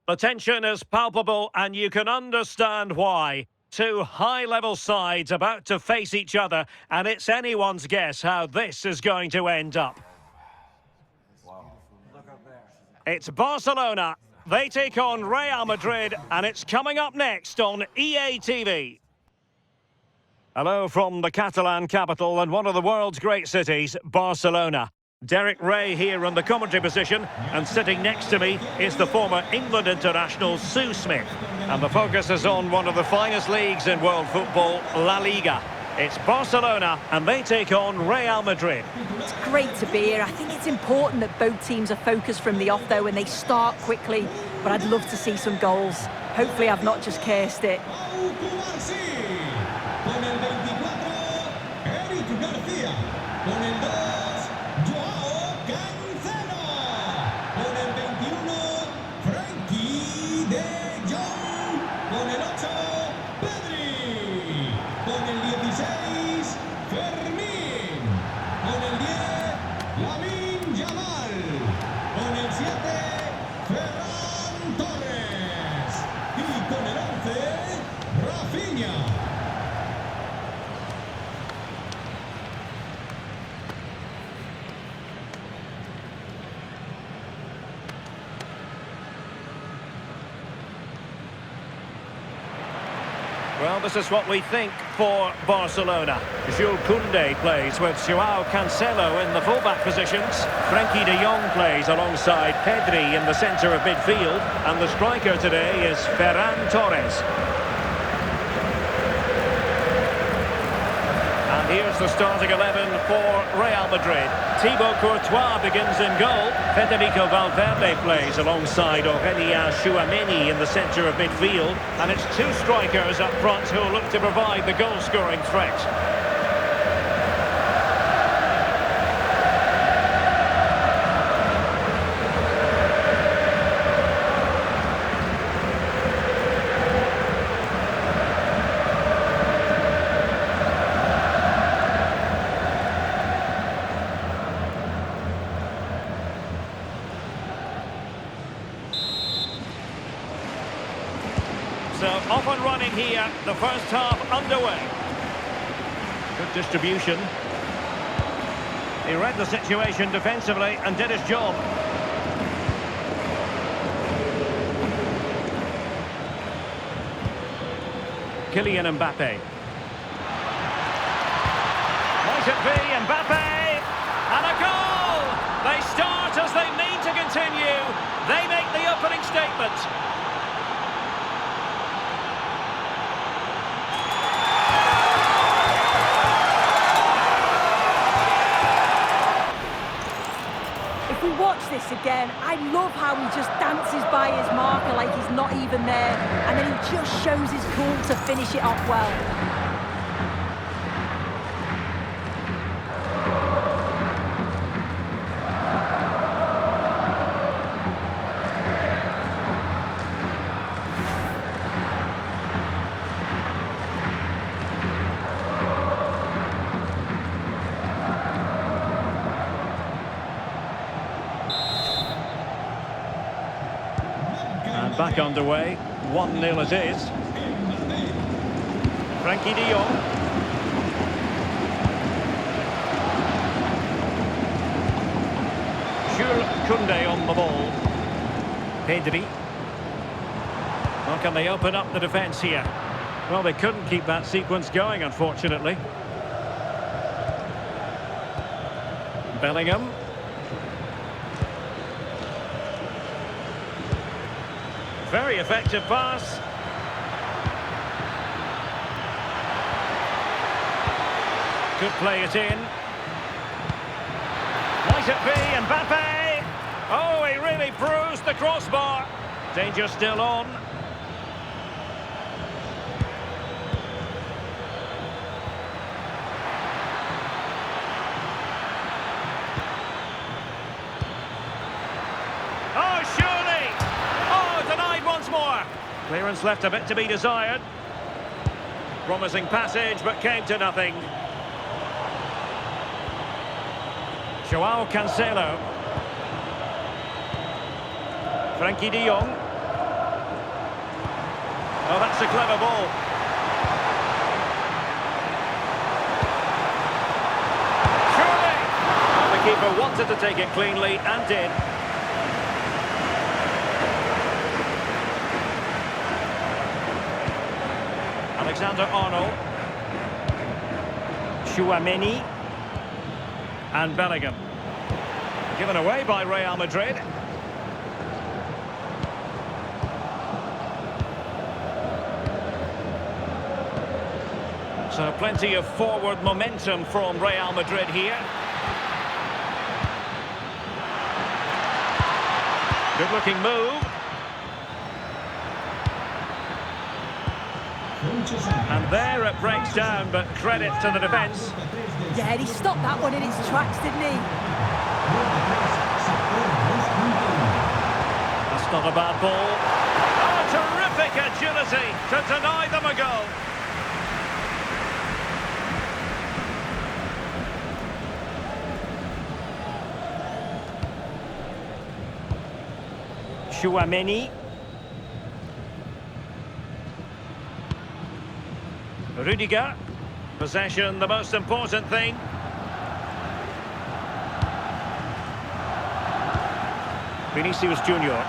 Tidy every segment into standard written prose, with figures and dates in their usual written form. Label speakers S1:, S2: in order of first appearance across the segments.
S1: The tension is palpable and you can understand why. Two high-level sides about to face each other, and it's anyone's guess how this is going to end up. It's Barcelona. They take on Real Madrid, and it's coming up next on EA TV. Hello from the Catalan capital and one of the world's great cities, Barcelona. Derek Ray here in the commentary position, and sitting next to me is the former England international Sue Smith. And the focus is on one of the finest leagues in world football, La Liga. It's Barcelona, and they take on Real Madrid.
S2: It's great to be here. I think it's important that both teams are focused from the off, though, and they start quickly. But I'd love to see some goals. Hopefully I've not just cursed it.
S1: Well, this is what we think for Barcelona. Jules Koundé plays with Joao Cancelo in the fullback positions. Frenkie de Jong plays alongside Pedri in the centre of midfield. And the striker today is Ferran Torres. And here's the starting 11 for Real Madrid. Thibaut Courtois begins in goal. Federico Valverde plays alongside Aurélien Tchouaméni in the centre of midfield. And it's two strikers up front who look to provide the goal-scoring threat. So off and running here, the first half underway. Good distribution. He read the situation defensively and did his job. Kylian Mbappe. Might it be Mbappe? And a goal! They start as they mean to continue. They make the opening statement.
S2: If we watch this again, I love how he just dances by his marker like he's not even there, and then he just shows his cool to finish it off well.
S1: Back underway, 1-0 it is. Frenkie de Jong. Jules Koundé on the ball. Pedri. Well, can they open up the defence here? Well, they couldn't keep that sequence going, unfortunately. Bellingham. Very effective pass. Could play it in. Might it be Mbappe? Oh, he really bruised the crossbar. Danger still on. Oh, surely! Oh, denied once more. Clearance left a bit to be desired. Promising passage, but came to nothing. Joao Cancelo. Frenkie de Jong. Oh, that's a clever ball. Surely! Well, the keeper wanted to take it cleanly and did. Alexander-Arnold. Tchouaméni. And Bellingham. Given away by Real Madrid. So plenty of forward momentum from Real Madrid here. Good looking move. And there it breaks down, but credit to the defence.
S2: Yeah, he stopped that one in its tracks, didn't he?
S1: That's not a bad ball. Oh, terrific agility to deny them a goal. Tchouaméni. Rudiger. Possession, the most important thing. Vinicius Junior.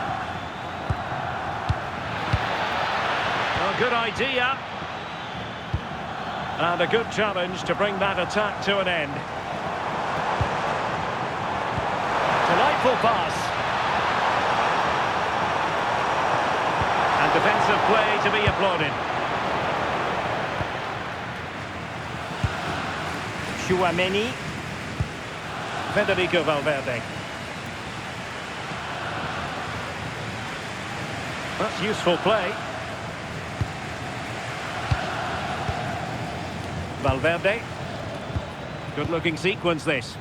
S1: A good idea. And a good challenge to bring that attack to an end. Delightful pass. And defensive play to be applauded. Tchouaméni. Federico Valverde. That's useful play. Valverde. Good looking sequence this.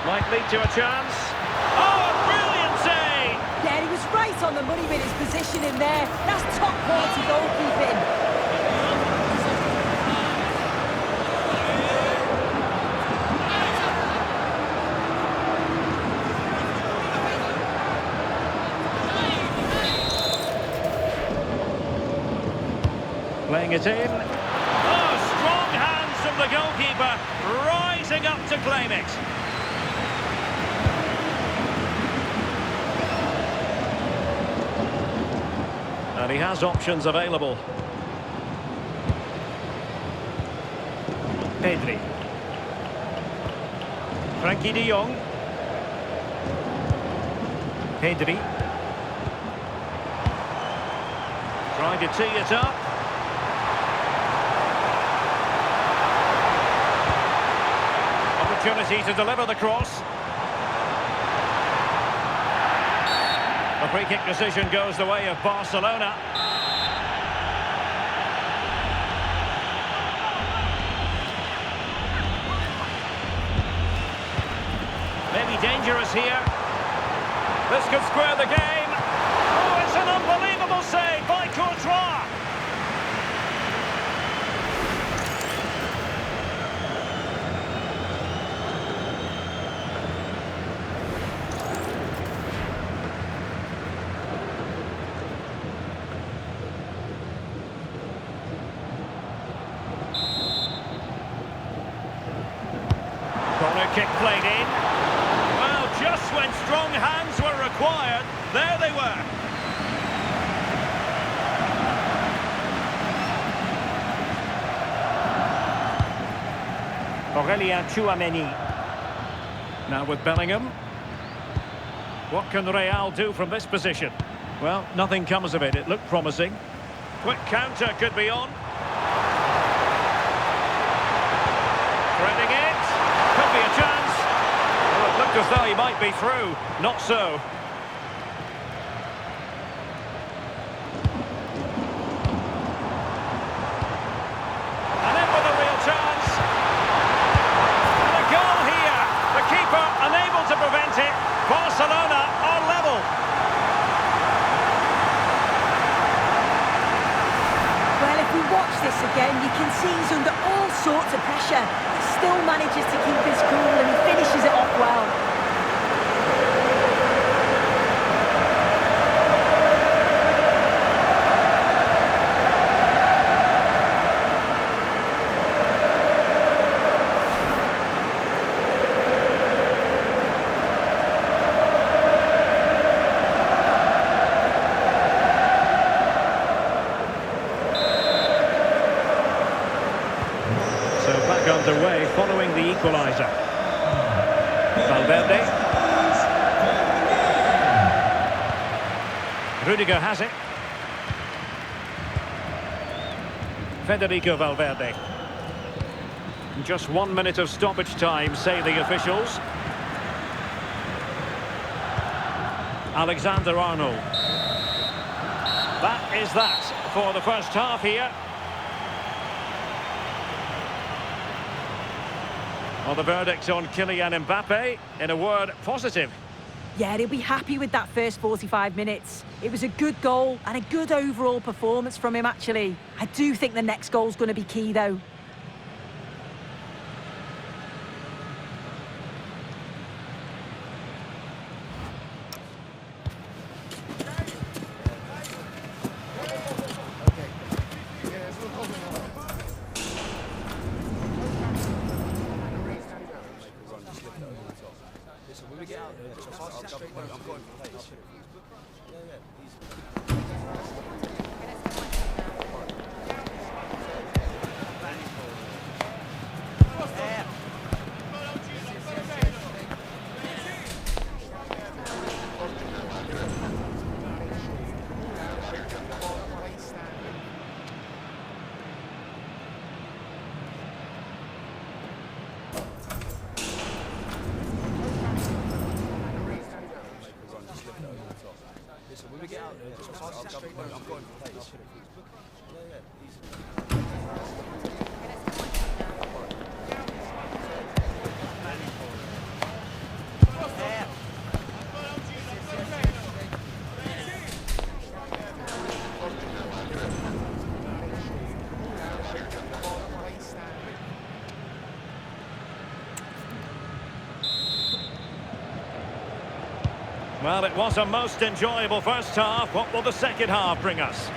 S1: Might lead to a chance. Oh, a brilliant save!
S2: Yeah, he was right on the money with his positioning there. That's top quality goalkeeping.
S1: Playing it in. Oh, strong hands from the goalkeeper, rising up to claim it. And he has options available. Pedri. Frankie de Jong. Pedri. Trying to tee it up. Opportunity to deliver the cross. The free kick decision goes the way of Barcelona. Maybe dangerous here. This could square the game. Oh, it's an unbelievable save by Courtois. Corner kick played in. Well, just when strong hands were required, there they were. Aurélien Tchouaméni. Now with Bellingham. What can Real do from this position? Well, nothing comes of it. It looked promising. Quick counter could be on. Threading it. Could be a chance. Well, it looked as though he might be through. Not so. And in with a real chance. And a goal here. The keeper unable to prevent it. Barcelona are level.
S2: Well, if we watch this again, you can see he's under all sorts of pressure. He still manages to keep his cool and he finishes it off well.
S1: Valverde. Rudiger has it. Federico Valverde. Just 1 minute of stoppage time, say the officials. Alexander-Arnold. That is that for the first half here. Well, the verdict on Kylian Mbappe, in a word, positive.
S2: Yeah, he'll be happy with that first 45 minutes. It was a good goal and a good overall performance from him, actually. I do think the next goal's going to be key, though.
S1: Well, it was a most enjoyable first half. What will the second half bring us?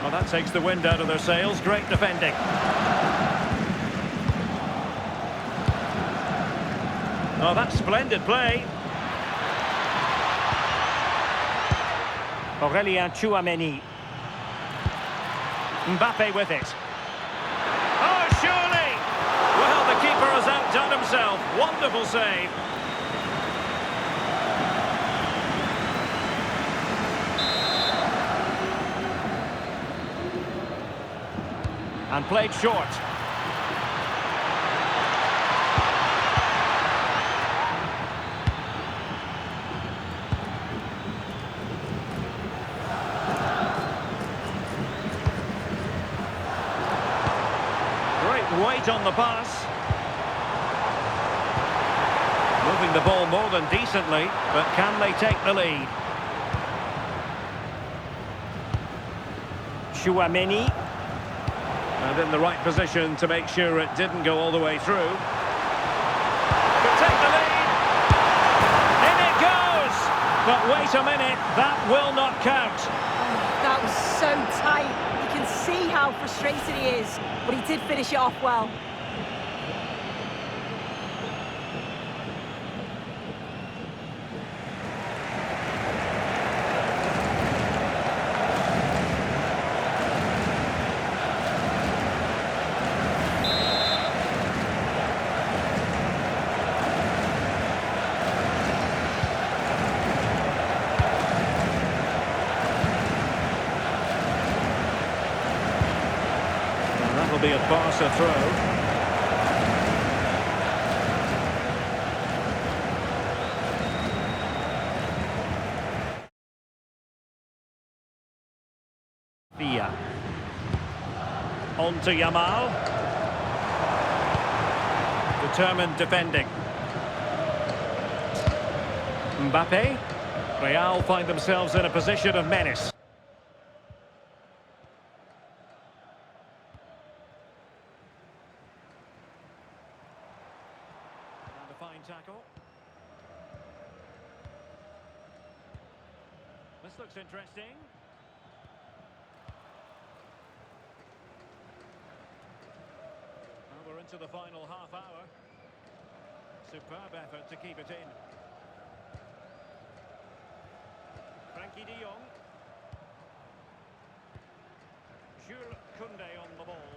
S1: Well, that takes the wind out of their sails. Great defending. Oh, that's splendid play. Aurélien Tchouaméni. Mbappe with it. Oh, surely! Well, the keeper has outdone himself. Wonderful save. And played short. Weight on the pass. Moving the ball more than decently, but can they take the lead? Tchouaméni. And in the right position to make sure it didn't go all the way through. Could take the lead. In it goes! But wait a minute, that will not count.
S2: That was so tight. You can see how frustrated he is, but he did finish it off well.
S1: Be a Barca throw. Villa. On to Yamal. Determined defending. Mbappe. Real find themselves in a position of menace. Fine tackle. This looks interesting. Well, we're into the final half hour. Superb effort to keep it in. Frankie de Jong. Jules Koundé on the ball.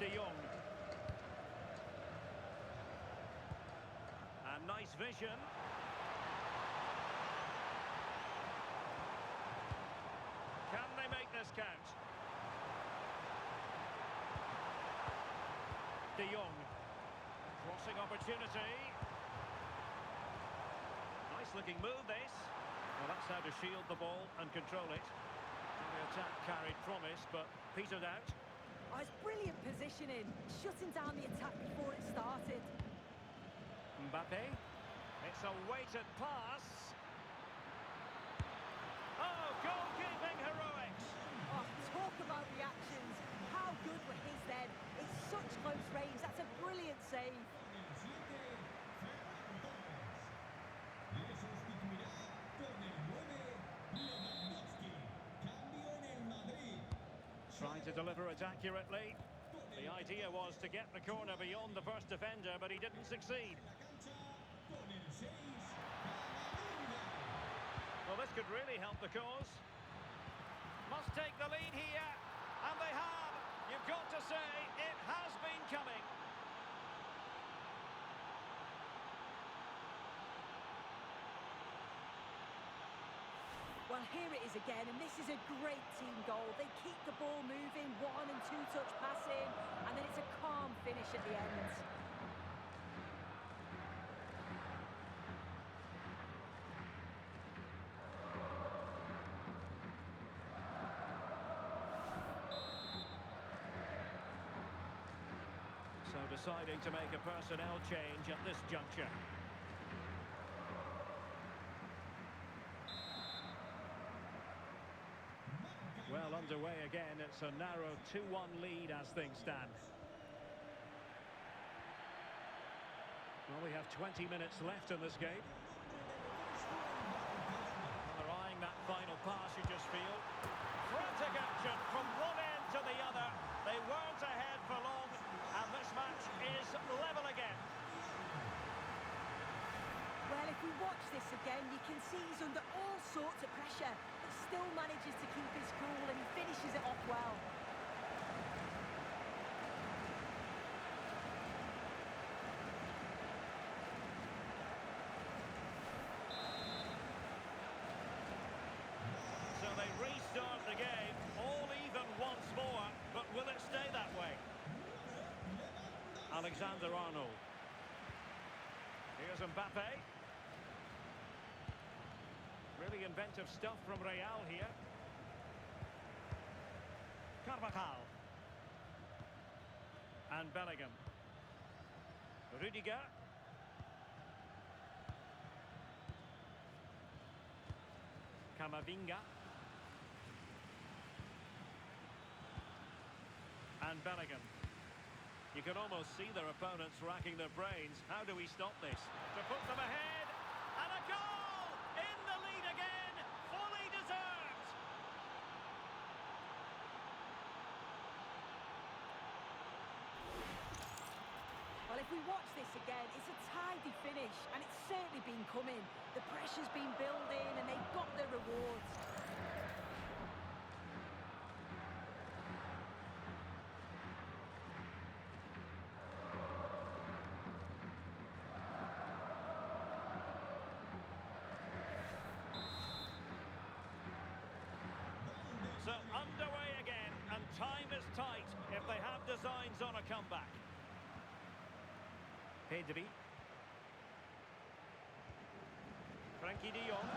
S1: De Jong. And nice vision. Can they make this count? De Jong. Crossing opportunity. Nice looking move this. Well, that's how to shield the ball and control it. The attack carried promise, but petered out.
S2: Oh, it's brilliant positioning, shutting down the attack before it started.
S1: Mbappe. It's a weighted pass. Oh, goalkeeping heroics.
S2: Oh, talk about reactions. How good were his then? It's such close range. That's a brilliant save.
S1: Trying to deliver it accurately. The idea was to get the corner beyond the first defender, but he didn't succeed. Well, this could really help the cause. Must take the lead here, and they have. You've got to say, it has been coming.
S2: Well, here it is again, and this is a great team goal. They keep the ball moving, 1- and 2-touch passing, and then it's a calm finish at the end.
S1: So deciding to make a personnel change at this juncture. Well, underway again. It's a narrow 2-1 lead as things stand. Well, we have 20 minutes left in this game. They're eyeing that final pass, you just feel. Frantic action from one end to the other. They weren't ahead for long, and this match is level again.
S2: Well, if we watch this again, you can see he's under all sorts of pressure, but still manages to keep his cool, and he finishes it off well.
S1: So they restart the game, all even once more, but will it stay that way? Alexander-Arnold. Here's Mbappe. Really inventive stuff from Real here. Carvajal. And Bellingham. Rudiger. Camavinga. And Bellingham. You can almost see their opponents racking their brains. How do we stop this? To put them ahead. And a goal! In the lead again! Fully deserved!
S2: Well, if we watch this again, it's a tidy finish, and it's certainly been coming. The pressure's been building, and they've got their rewards.
S1: So underway again, and time is tight if they have designs on a comeback. Pedri. Frankie de Jong.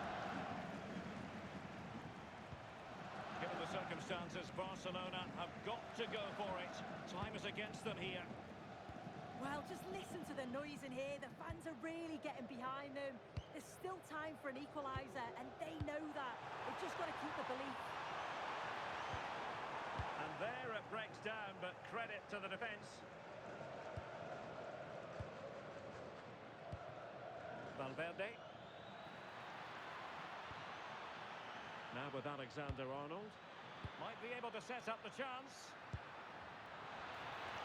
S1: Given the circumstances, Barcelona have got to go for it. Time is against them here.
S2: Well, just listen to the noise in here. The fans are really getting behind them. There's still time for an equaliser, and they know that. They've just got to keep the belief.
S1: And there it breaks down, but credit to the defence. Valverde. Now with Alexander-Arnold. Might be able to set up the chance.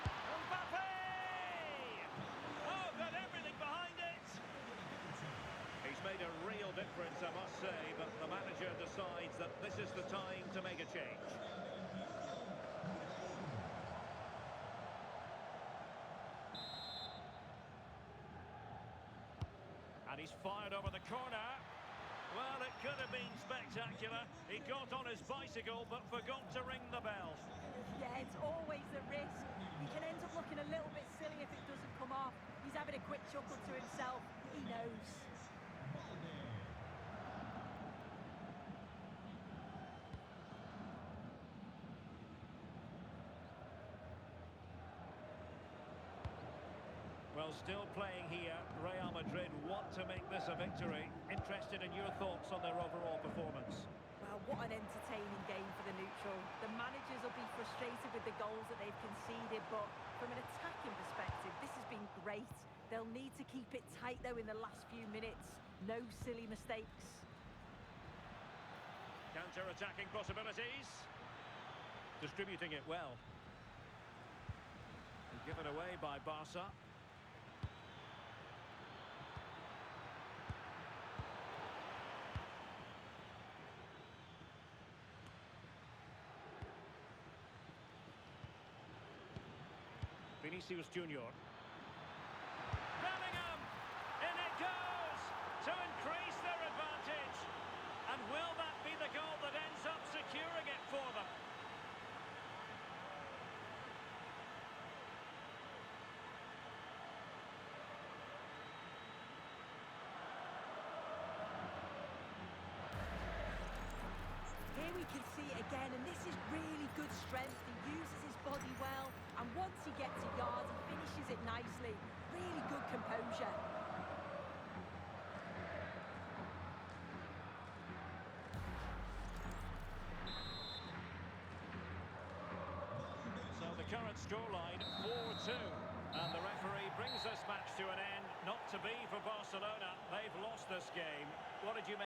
S1: Mbappe! Oh, got everything behind it. He's made a real difference, I must say, but the manager decides that this is the time to make a change. And he's fired over the corner. Well, it could have been spectacular. He got on his bicycle but forgot to ring the bell.
S2: Yeah, it's always the risk. He can end up looking a little bit silly if it doesn't come off. He's having a quick chuckle to himself. He knows.
S1: Well, still playing here, Real Madrid want to make this a victory. Interested in your thoughts on their overall performance?
S2: Well, what an entertaining game for the neutral. The managers will be frustrated with the goals that they've conceded, but from an attacking perspective, this has been great. They'll need to keep it tight, though, in the last few minutes. No silly mistakes.
S1: Counter-attacking possibilities. Distributing it well. And given away by Barca. Vinicius Junior. Bellingham! In it goes! To increase their advantage. And will that be the goal that ends up securing it for them?
S2: Here we can see it again, and this is really good strength. He uses his body well, and once he gets a yard, he finishes it nicely. Really good composure.
S1: So the current scoreline, 4-2. And the referee brings this match to an end. Not to be for Barcelona. They've lost this game. What did you make?